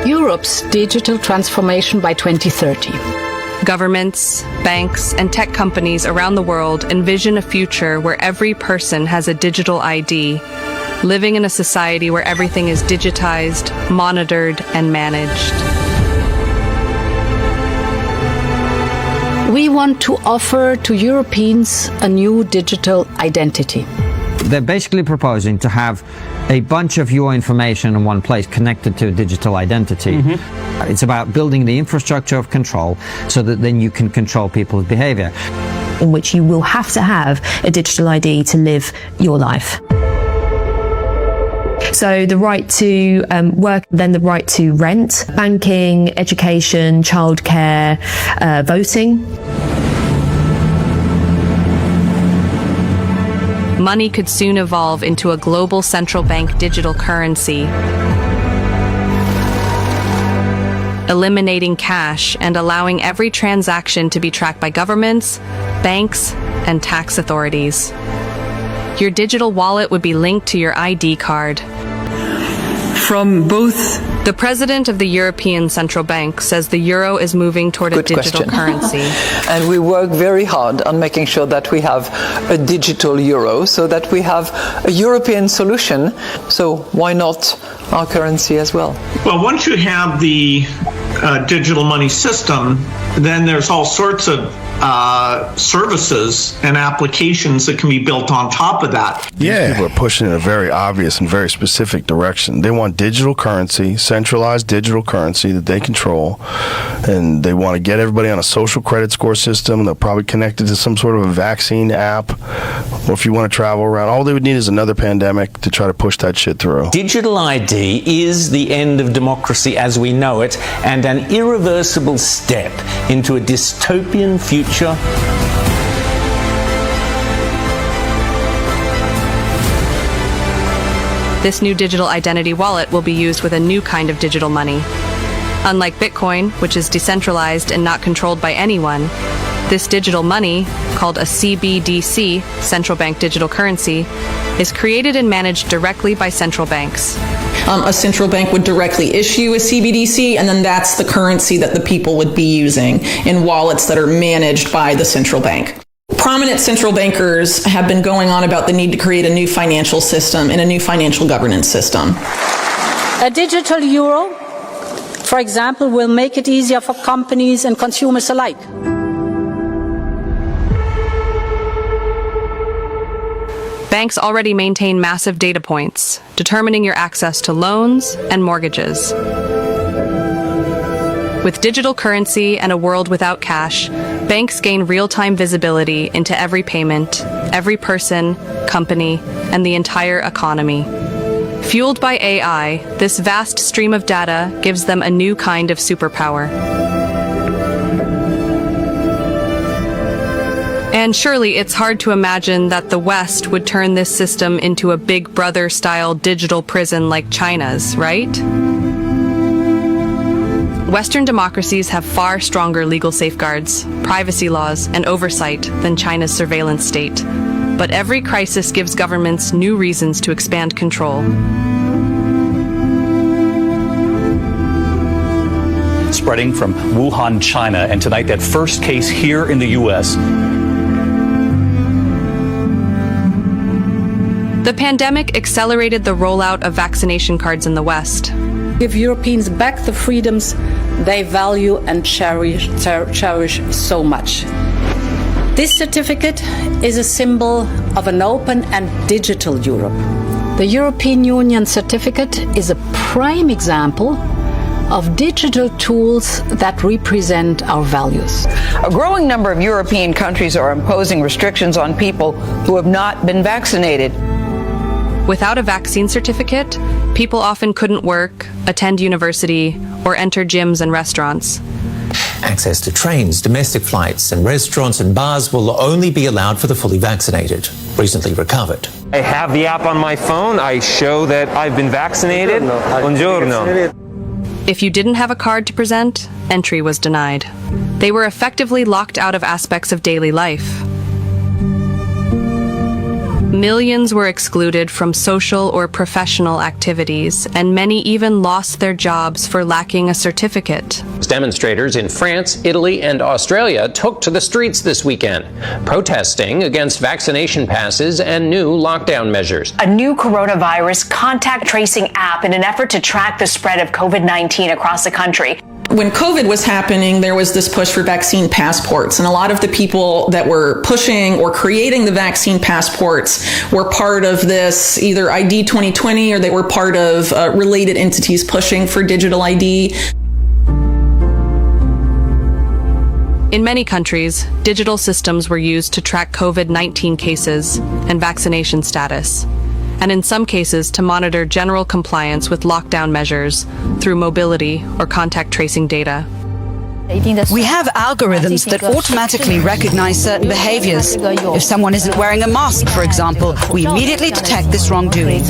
Europe's digital transformation by 2030. Governments, banks, and tech companies around the world envision a future where every person has a digital ID, living in a society where everything is digitized, monitored, and managed. We want to offer to Europeans a new digital identity. They're basically proposing to have a bunch of your information in one place connected to a digital identity. It's about building the infrastructure of control so that then you can control people's behavior. In which you will have to have a digital ID to live your life. So the right to work, then the right to rent, banking, education, childcare, voting. Money could soon evolve into a global central bank digital currency, eliminating cash and allowing every transaction to be tracked by governments, banks, and tax authorities. Your digital wallet would be linked to your ID card. From both... The president of the European Central Bank says the euro is moving toward a digital currency. And we work very hard on making sure that we have a digital euro, so that we have a European solution. So why not our currency as well? Well, once you have the digital money system, then there's all sorts of services and applications that can be built on top of that. Yeah. People are pushing in a very obvious and very specific direction. They want digital currency, centralized digital currency that they control, and they want to get everybody on a social credit score system. They'll probably connect it to some sort of a vaccine app, or if you want to travel around, all they would need is another pandemic to try to push that shit through. Digital ID is the end of democracy as we know it, and an irreversible step into a dystopian future. This new digital identity wallet will be used with a new kind of digital money. Unlike Bitcoin, which is decentralized and not controlled by anyone, this digital money, called a CBDC, central bank digital currency, is created and managed directly by central banks. A central bank would directly issue a CBDC, and then that's the currency that the people would be using in wallets that are managed by the central bank. Prominent central bankers have been going on about the need to create a new financial system and a new financial governance system. A digital euro, for example, will make it easier for companies and consumers alike. Banks already maintain massive data points, determining your access to loans and mortgages. With digital currency and a world without cash, banks gain real-time visibility into every payment, every person, company, and the entire economy. Fueled by AI, this vast stream of data gives them a new kind of superpower. And surely it's hard to imagine that the West would turn this system into a Big Brother-style digital prison like China's, right? Western democracies have far stronger legal safeguards, privacy laws, and oversight than China's surveillance state. But every crisis gives governments new reasons to expand control. Spreading from Wuhan, China, and tonight that first case here in the U.S. The pandemic accelerated the rollout of vaccination cards in the West. Give Europeans back the freedoms they value and cherish so much. This certificate is a symbol of an open and digital Europe. The European Union certificate is a prime example of digital tools that represent our values. A growing number of European countries are imposing restrictions on people who have not been vaccinated. Without a vaccine certificate, people often couldn't work, attend university, or enter gyms and restaurants. Access to trains, domestic flights, and restaurants and bars will only be allowed for the fully vaccinated, recently recovered. I have the app on my phone. I show that I've been vaccinated. Buongiorno. If you didn't have a card to present, entry was denied. They were effectively locked out of aspects of daily life. Millions were excluded from social or professional activities, and many even lost their jobs for lacking a certificate. Demonstrators in France, Italy, and Australia took to the streets this weekend, protesting against vaccination passes and new lockdown measures. A new coronavirus contact tracing app in an effort to track the spread of COVID-19 across the country. When COVID was happening, there was this push for vaccine passports, and a lot of the people that were pushing or creating the vaccine passports were part of this, either ID 2020, or they were part of related entities pushing for digital ID. In many countries, digital systems were used to track COVID-19 cases and vaccination status, and in some cases to monitor general compliance with lockdown measures through mobility or contact tracing data. We have algorithms that automatically recognize certain behaviors. If someone isn't wearing a mask, for example, we immediately detect this wrongdoing.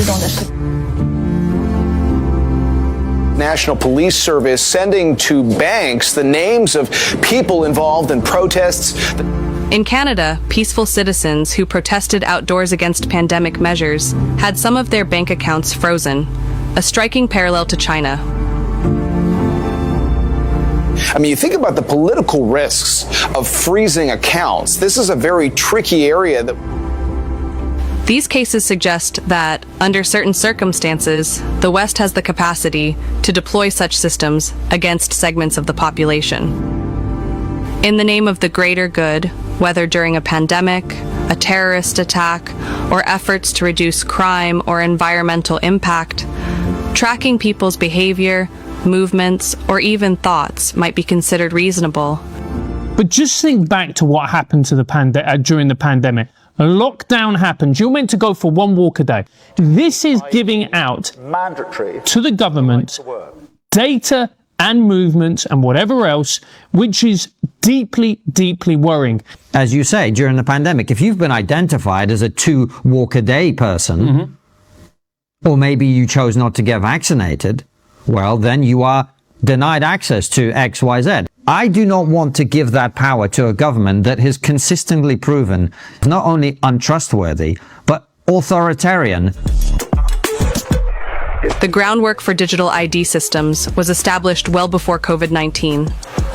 National Police Service sending to banks the names of people involved in protests. In Canada, peaceful citizens who protested outdoors against pandemic measures had some of their bank accounts frozen, a striking parallel to China. I mean, you think about the political risks of freezing accounts. This is a very tricky area that... These cases suggest that, under certain circumstances, the West has the capacity to deploy such systems against segments of the population. In the name of the greater good, whether during a pandemic, a terrorist attack, or efforts to reduce crime or environmental impact, tracking people's behavior, movements, or even thoughts might be considered reasonable. But just think back to what happened to during the pandemic. A lockdown happens. You're meant to go for one walk a day. This is giving out to the government data and movements and whatever else, which is deeply, deeply worrying. As you say, during the pandemic, if you've been identified as a 2-walk-a-day person, or maybe you chose not to get vaccinated, well, then you are denied access to X, Y, Z. I do not want to give that power to a government that has consistently proven not only untrustworthy, but authoritarian. The groundwork for digital ID systems was established well before COVID-19.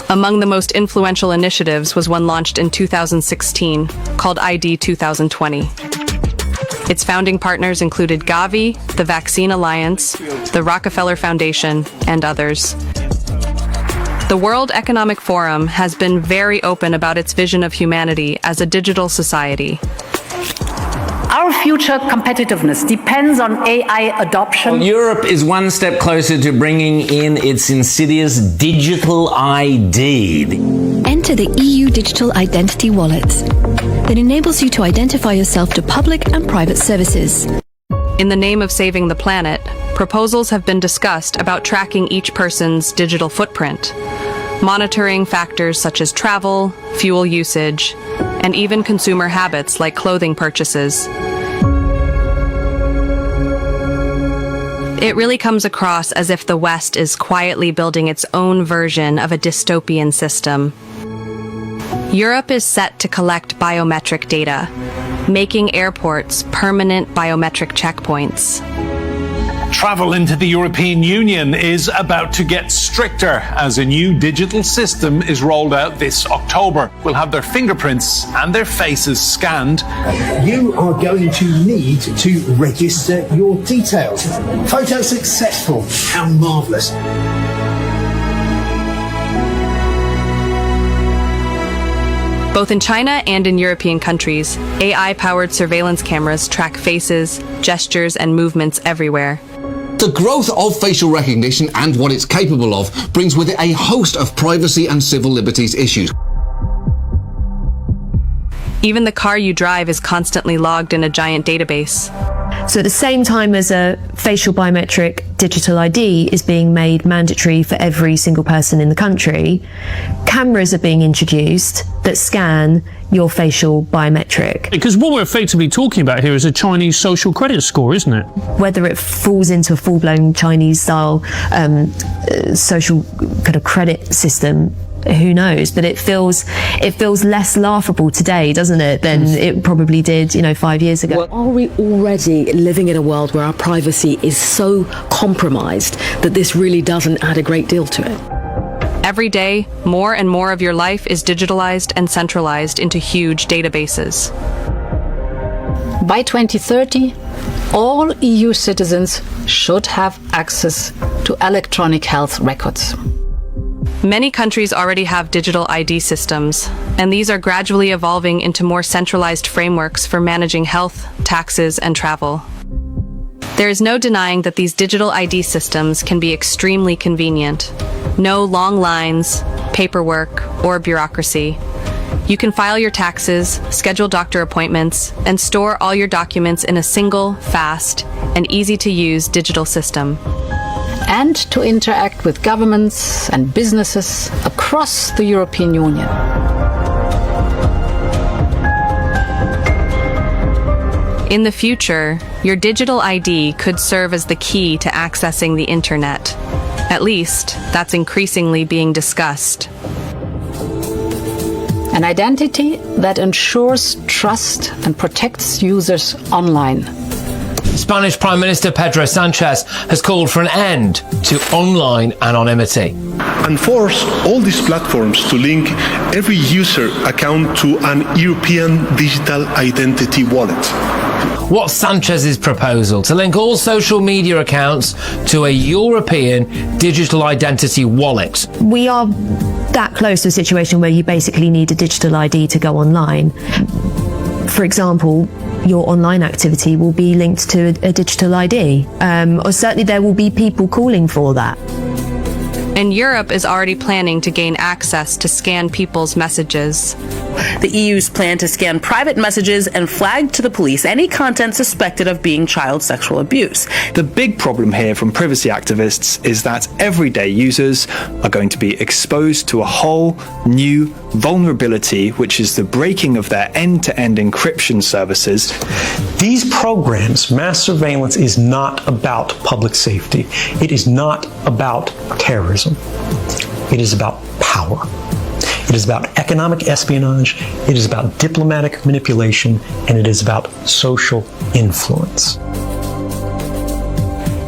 Among the most influential initiatives was one launched in 2016 called ID 2020. Its founding partners included Gavi, the Vaccine Alliance, the Rockefeller Foundation, and others. The World Economic Forum has been very open about its vision of humanity as a digital society. Our future competitiveness depends on AI adoption. Europe is one step closer to bringing in its insidious digital ID. Enter the EU Digital Identity Wallet that enables you to identify yourself to public and private services. In the name of saving the planet, proposals have been discussed about tracking each person's digital footprint, monitoring factors such as travel, fuel usage, and even consumer habits like clothing purchases. It really comes across as if the West is quietly building its own version of a dystopian system. Europe is set to collect biometric data, making airports permanent biometric checkpoints. Travel into the European Union is about to get stricter as a new digital system is rolled out this October. We'll have their fingerprints and their faces scanned. You are going to need to register your details. Photo successful. How marvellous. Both in China and in European countries, AI-powered surveillance cameras track faces, gestures, and movements everywhere. The growth of facial recognition and what it's capable of brings with it a host of privacy and civil liberties issues. Even the car you drive is constantly logged in a giant database. So at the same time as a facial biometric digital ID is being made mandatory for every single person in the country, cameras are being introduced that scan your facial biometric. Because what we're effectively talking about here is a Chinese social credit score, isn't it? Whether it falls into a full-blown Chinese-style social kind of credit system who knows? But it feels less laughable today, doesn't it, than it probably did, 5 years ago. Well, are we already living in a world where our privacy is so compromised that this really doesn't add a great deal to it? Every day, more and more of your life is digitalized and centralized into huge databases. By 2030, all EU citizens should have access to electronic health records. Many countries already have digital ID systems, and these are gradually evolving into more centralized frameworks for managing health, taxes, and travel. There is no denying that these digital ID systems can be extremely convenient. No long lines, paperwork, or bureaucracy. You can file your taxes, schedule doctor appointments, and store all your documents in a single, fast, and easy-to-use digital system. And to interact with governments and businesses across the European Union. In the future, your digital ID could serve as the key to accessing the internet. At least, that's increasingly being discussed. An identity that ensures trust and protects users online. Spanish Prime Minister Pedro Sanchez has called for an end to online anonymity. And force all these platforms to link every user account to an European digital identity wallet. What's Sanchez's proposal? To link all social media accounts to a European digital identity wallet. We are that close to a situation where you basically need a digital ID to go online. For example, your online activity will be linked to a digital ID, or certainly there will be people calling for that. And Europe is already planning to gain access to scan people's messages. The EU's plan to scan private messages and flag to the police any content suspected of being child sexual abuse. The big problem here from privacy activists is that everyday users are going to be exposed to a whole new vulnerability, which is the breaking of their end-to-end encryption services. These programs, mass surveillance, is not about public safety. It is not about terrorism. It is about power. It is about economic espionage, it is about diplomatic manipulation, and it is about social influence.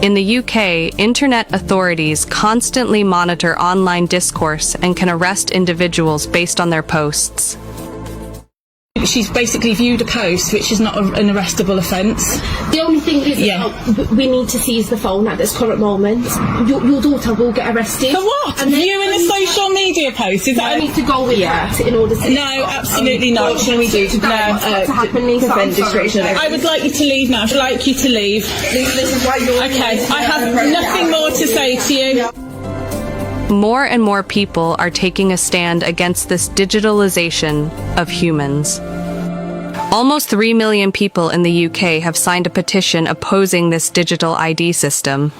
In the UK, internet authorities constantly monitor online discourse and can arrest individuals based on their posts. She's basically viewed a post, which is not an arrestable offence. The only thing is we need to seize the phone at this current moment. Your daughter will get arrested. For what? And viewing a social media post? Is that I need to go with you in order to... No, absolutely not. What shall we do to happen, Lisa? I would like you to leave now. I'd like you to leave. This is why you're... Okay, I have nothing more to say to you. More and more people are taking a stand against this digitalization of humans. Almost 3 million people in the UK have signed a petition opposing this digital ID system.